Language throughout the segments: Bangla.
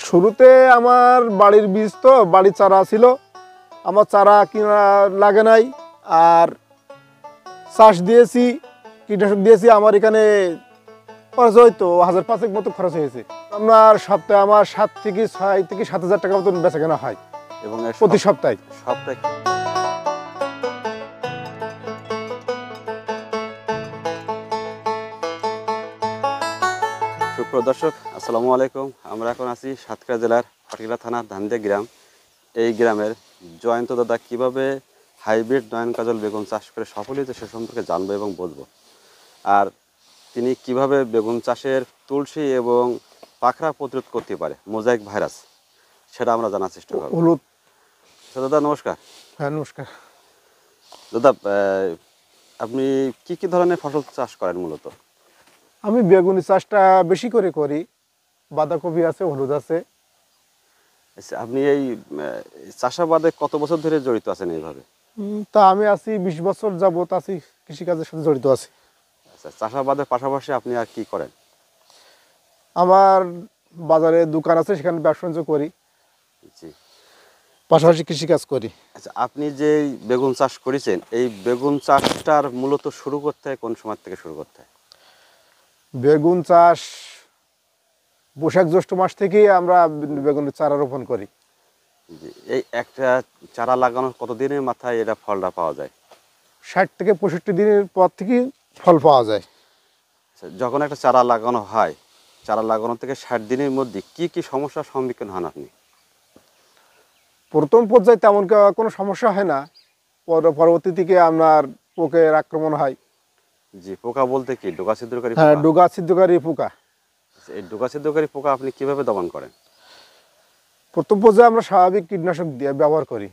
শুরুতে আমার বাড়ির বীজ তো বাড়ির চারা ছিল, আমার চারা কিনা লাগে নাই, আর চাষ দিয়েছি, কীটনাশক দিয়েছি। আমার এখানে খরচ হয়তো 1000-5 মতো খরচ হয়েছে। আপনার সপ্তাহে আমার 7 থেকে 7,000 টাকা মতন বেচা কেনা হয় এবং প্রতি সপ্তাহে। সুপ্রিয় দর্শক, আসসালামু আলাইকুম। আমরা এখন আছি সাতক্ষীরা জেলার পাটগ্রাম থানার ধানদিয়া গ্রাম। এই গ্রামের জয়ন্ত দাদা কীভাবে হাইব্রিড নয়ন কাজল বেগুন চাষ করে সফল হয়েছে সে সম্পর্কে জানবো এবং বলবো। আর তিনি কিভাবে বেগুন চাষের তুলসী এবং পাখরা প্রতিরোধ করতে পারে মোজাইক ভাইরাস, সেটা আমরা জানার চেষ্টা করব। হলুদ। দাদা নমস্কার। হ্যাঁ নমস্কার দাদা, আপনি কি কি ধরনের ফসল চাষ করেন মূলত? আমি বেগুনি চাষটা বেশি করে করি, বাঁধাকপি আছে, হলুদ আছে। আপনি এই চাষাবাদে কত বছর ধরে জড়িত আছেন এইভাবে? তা আমি আছি 20 বছর যাবত আছি কৃষিকাজের সাথে জড়িত আছি। আচ্ছা, চাষাবাদের পাশাপাশি আপনি আর কি করেন? আমার বাজারে দোকান আছে, সেখানে ব্যবসা বাণিজ্য করি, জি, পাশাপাশি কৃষিকাজ করি। আচ্ছা, আপনি যে বেগুন চাষ করেছেন, এই বেগুন চাষটার মূলত শুরু করতে হয় কোন সময় থেকে শুরু করতে হয়? বেগুন চাষ বৈশাখ জ্যৈষ্ঠ মাস থেকেই আমরা বেগুনের চারা রোপণ করি। জি, এই একটা চারা লাগানোর কতদিনের মাথায় এটা ফলটা পাওয়া যায়? 60 থেকে 65 দিনের পর থেকেই ফল পাওয়া যায়। আচ্ছা, যখন একটা চারা লাগানো হয়, চারা লাগানো থেকে 60 দিনের মধ্যে কি কি সমস্যার সম্মুখীন হন আপনি? প্রথম পর্যায়ে তেমন কোনো সমস্যা হয় না, পরবর্তী থেকে আপনার পোকের আক্রমণ হয়। জি, পোকা বলতে কি? ডোকা ছিদ্রকারী হ্যাঁ, পোকা? ডোকা ছিদ্রকারী পোকা। এই ডোকা ছিদ্রকারী পোকা আপনি কিভাবে দমন করেন? প্রথম পর্যায়ে আমরা স্বাভাবিক কীটনাশক দিয়ে ব্যবহার করি।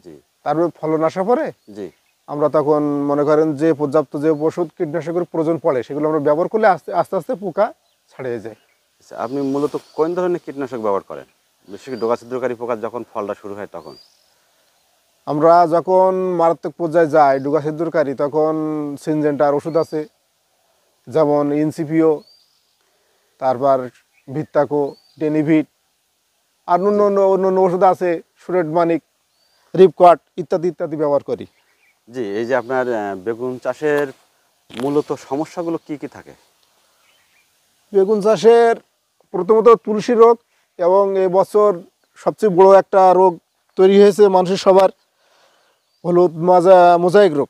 জি, তারপরে ফলন আসার পরে জি, আমরা তখন মনে করেন যে পর্যাপ্ত যে ওষুধ কীটনাশকের প্রয়োজন পড়ে সেগুলো আমরা ব্যবহার করলে আস্তে আস্তে পোকা ছাড়িয়ে যায়। আচ্ছা, আপনি মূলত কোন ধরনের কীটনাশক ব্যবহার করেন? বেশি ডোকা ছিদ্রকারী পোকা যখন ফলটা শুরু হয় তখন? আমরা যখন মারাত্মক পর্যায়ে যাই ডোকা ছিদ্রকারী, তখন সিনজেন্টার ওষুধ আছে, যেমন ইনসিপিও, তারপর ভিত্তাকো, ডেনিভিট, আর অন্য ওষুধ আছে, সুরেট মানিক, রিপকট ইত্যাদি ইত্যাদি ব্যবহার করি। জি, এই যে আপনার বেগুন চাষের মূলত সমস্যাগুলো কি কি থাকে? বেগুন চাষের প্রথমত তুলসী রোগ, এবং এবছর সবচেয়ে বড় একটা রোগ তৈরি হয়েছে মানুষের সবার, হলুদ মোজাইক রোগ,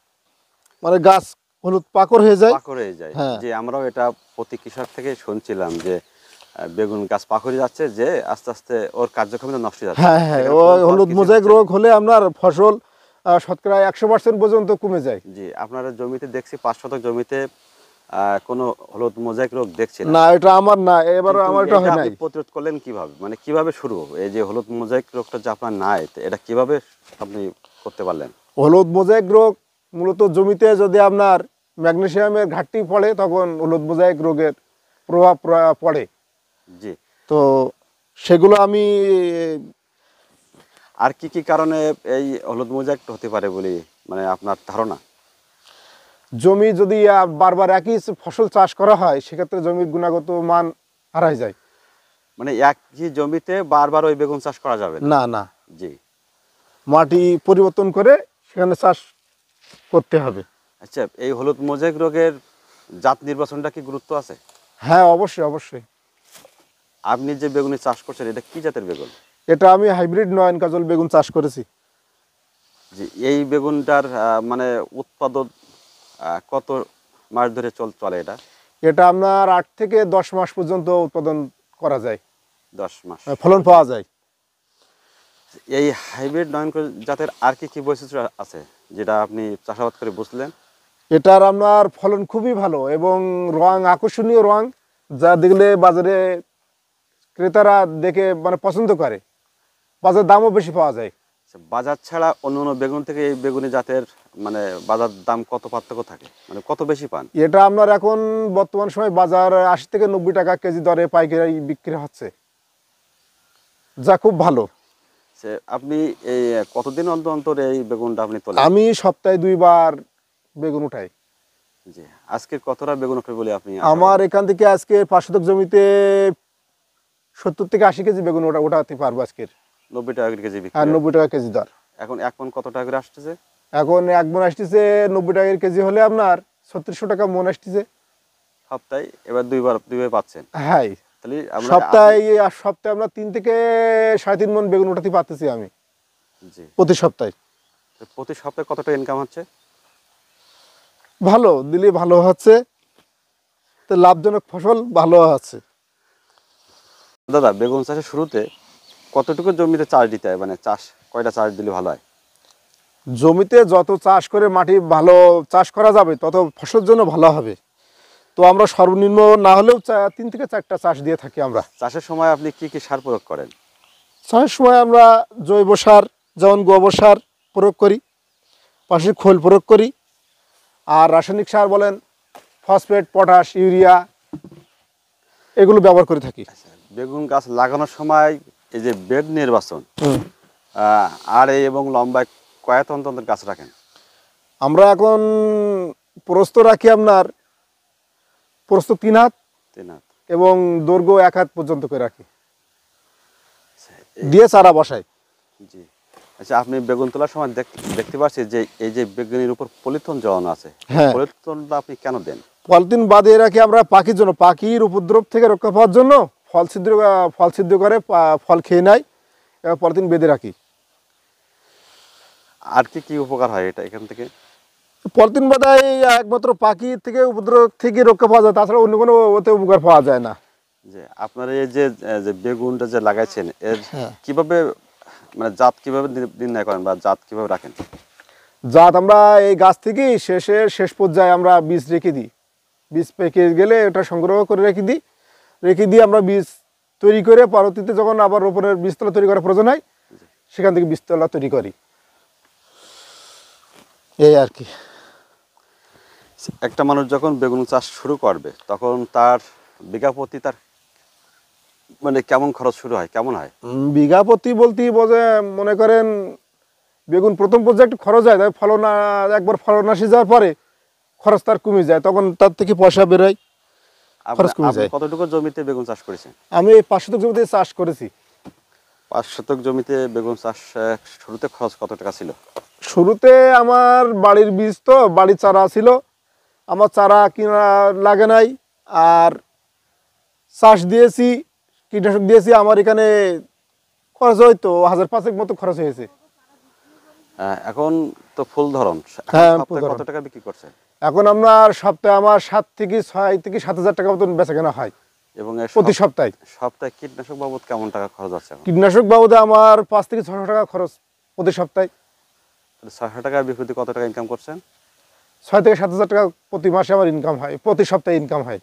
মানে গাছ হলুদ পাকড় হয়ে যায়। পাকড় হয়ে যায়, হ্যাঁ। যে আমরাও এটা প্রতি কৃষক থেকে শুনছিলাম যে বেগুন গাছ পাকড়ে যাচ্ছে, যে আস্তে আস্তে ওর কার্যক্ষমতা নষ্ট হয়ে যাচ্ছে। হ্যাঁ হ্যাঁ, ও হলুদ মোজাইক রোগ হলে আপনার ফসল শতকরা 100% পর্যন্ত কমে যায়। জি, আপনার জমিতে দেখছি 5 শতক জমিতে কোনো হলুদ মোজাইক রোগ দেখছি না, এটা আমার না, এবার আমার এটা হয় নাই। প্রতিরোধ করলেন কিভাবে, মানে কিভাবে শুরু এই যে হলুদ মোজাইক রোগটা যে আপনার নাই, এটা কিভাবে আপনি করতে পারলেন? হলুদ মোজাইক রোগ মূলত জমিতে যদি আপনার ম্যাগনেসিয়ামের ঘাটতি পড়ে তখন হলুদ মোজাইক রোগের প্রভাব পড়ে। জি, তো সেগুলো আমি আর কি কি কারণে এই হলুদ মোজাইক হতে পারে বলে মানে আপনার ধারণা? জমি যদি বারবার একই ফসল চাষ করা হয় সেক্ষেত্রে জমির গুণগত মান হারায় যায়। মানে একই জমিতে বারবার ওই বেগুন চাষ করা যাবে না না, জি, মাটি পরিবর্তন করে সেখানে চাষ করতে হবে। আচ্ছা, এই হলুদ মোজাইক রোগের জাত নির্বাচনটা কি গুরুত্ব আছে? হ্যাঁ অবশ্যই অবশ্যই। আপনি যে বেগুনি চাষ করছেন এটা কি জাতের বেগুন? এটা আমি হাইব্রিড নয়ন কাজল বেগুন চাষ করেছি। জি, এই বেগুনটার মানে উৎপাদন কত মাস ধরে চলে এটা? এটা আপনার 8 থেকে 10 মাস পর্যন্ত উৎপাদন করা যায়, 10 মাস ফলন পাওয়া যায়। এই হাইব্রিড নয়ন জাতের আর কি কি বৈশিষ্ট্য আছে যেটা আপনি চাষাবাদ করে বুঝলেন? এটার আপনার ফলন খুবই ভালো এবং রং আকর্ষণীয় রং, যা দেখলে বাজারে ক্রেতারা দেখে মানে পছন্দ করে, বাজার দামও বেশি পাওয়া যায়। বাজার ছাড়া অন্য অন্য বেগুন থেকে এই বেগুনি জাতের মানে বাজার দাম কত পার্থক্য থাকে, মানে কত বেশি পান? এটা আপনার এখন বর্তমান সময় বাজার 80 থেকে 90 টাকা কেজি দরে পাইকারি বিক্রি হচ্ছে, যা খুব ভালো। আপনি এই কতদিন অন্তর অন্তর এই বেগুনটা আপনি তোলেন? আমি সপ্তাহে 2 বার বেগুন উঠাই। জি, আজকে কতটা বেগুন উঠবে বলে আপনি? আমার এখান থেকে আজকে 5 শতক জমিতে 70 থেকে 80 কেজি বেগুন ওঠাতে পারবো আজকের। 90 টাকা করে কেজি বিক্রি আর হয়। 90 টাকা কেজি দর। এখন এক মন কত টাকা করে আসতেছে? এখন এক মন আসতেছে 90 টাকার কেজি হলে আপনার 3600 টাকা মন আসতেছে। সপ্তাহে এবার দুইবার পাচ্ছেন। হ্যাঁ, তাহলে আমরা সপ্তাহে আমরা 3 থেকে 3.5 মন বেগুন উঠাতে পারতেছি আমি জি, প্রতি সপ্তাহে। তো প্রতি সপ্তাহে কত টাকা ইনকাম হচ্ছে? ভালো দিলে ভালো হচ্ছে, তো লাভজনক ফসল ভালো আছে। দাদা, বেগুন চাষের শুরুতে কতটুকু জমিতে চাষ দিতে হয়, মানে চাষ কয়টা চাষ দিলে ভালো হয়? জমিতে যত চাষ করে মাটি ভালো চাষ করা যাবে তত ফসলের জন্য ভালো হবে। তো আমরা সর্বনিম্ন না হলেও 3 থেকে 4টা চাষ দিয়ে থাকি আমরা। চাষের সময় আপনি কি কি সার প্রয়োগ করেন? চাষের সময় আমরা জৈব সার যেমন গোবর সার প্রয়োগ করি, পাশে খোল প্রয়োগ করি, আর রাসায়নিক সার বলেন ফসফেট, পটাশ, ইউরিয়া এগুলো ব্যবহার করে থাকি। বেগুন গাছ লাগানোর সময় এই যে বেড নির্বাচন আর এই এবং লম্বায় কয়েক অন্তর গাছ রাখেন? আমরা এখন প্রস্থ রাখি আপনার প্রস্থ 3 হাত 3 হাত। এবং দৈর্ঘ্য 1 হাত পর্যন্ত করে রাখি, দিয়ে চারা বসাই। জি, আচ্ছা, আপনি বেগুন তোলার সময় দেখতে পাচ্ছি যে এই যে বেগুনের উপর পলিথন জড়ানো আছে, হ্যাঁ। পলিথনটা আপনি কেন দেন? পলিথিন বাঁধিয়ে রাখি আমরা পাখির জন্য, পাখির উপদ্রব থেকে রক্ষা পাওয়ার জন্য। ফল ছিদ্র করে ফল খেয়ে নেয়, এবার পলিথিন বেঁধে রাখি। আর কি কি উপকার হয় এটা এখান থেকে? পলিথিন বাঁধায় একমাত্র পাখির থেকে উপদ্রব থেকে রক্ষা পাওয়া যায়, তাছাড়া অন্য কোনো ওতে উপকার পাওয়া যায় না। যে আপনারা এই যে যে বেগুনটা যে লাগাইছেন এর হ্যাঁ। কিভাবে, মানে জাত কিভাবে নির্ণয় করেন বা জাত কিভাবে রাখেন? জাত আমরা এই গাছ থেকে শেষ পর্যায়ে আমরা বীজ রেখে দিই। বীজ পেকে গেলে ওটা সংগ্রহ করে রেখে দিয়ে আমরা বীজ তৈরি করে পরবর্তীতে যখন আবার রোপণের বীজতলা তৈরি করার প্রয়োজন হয় সেখান থেকে বীজতলা তৈরি করি, এই আর কি। একটা মানুষ যখন বেগুন চাষ শুরু করবে তখন তার বিঘা প্রতি তার মানে কেমন খরচ শুরু হয়, কেমন হয়? বিঘা প্রতি বলতেই বোঝে, মনে করেন বেগুন প্রথম পর্যায়ে একটু খরচ হয়, তবে একবার ফলন আসে যাওয়ার পরে খরচ তার কমে যায়, তখন তার থেকে পয়সা বেরোয়, খরচ কমে আপনি যায়। কতটুকু জমিতে বেগুন চাষ করেছেন? আমি এই 5 শতক জমিতে চাষ করেছি। 5 শতক জমিতে বেগুন চাষ শুরুতে খরচ কত টাকা ছিল? শুরুতে আমার বাড়ির বীজ, তো বাড়ির চারা ছিল, আমার চারা কিনা লাগে নাই, আর চাষ দিয়েছি, কীটনাশক দিয়েছি, আমার এখানে খরচ হয়তো 1005 মতো খরচ হয়েছে। এখন তো ফুল ধরন, হ্যাঁ, সপ্তাহে কত টাকা বিক্রি করছে? এখন আপনার সপ্তাহে আমার 7 থেকে 7,000 টাকা মতন বেচা কেনা হয় এবং প্রতি সপ্তাহে। সপ্তাহে কীটনাশক বাবদ কেমন টাকা খরচ হচ্ছে? কীটনাশক বাবদে আমার 5 থেকে 600 টাকা খরচ প্রতি সপ্তাহে। 600 টাকা বিক্রিতে কত টাকা ইনকাম করছেন? 6 থেকে 7,000 টাকা প্রতি মাসে আমার ইনকাম হয়, প্রতি সপ্তাহে ইনকাম হয়।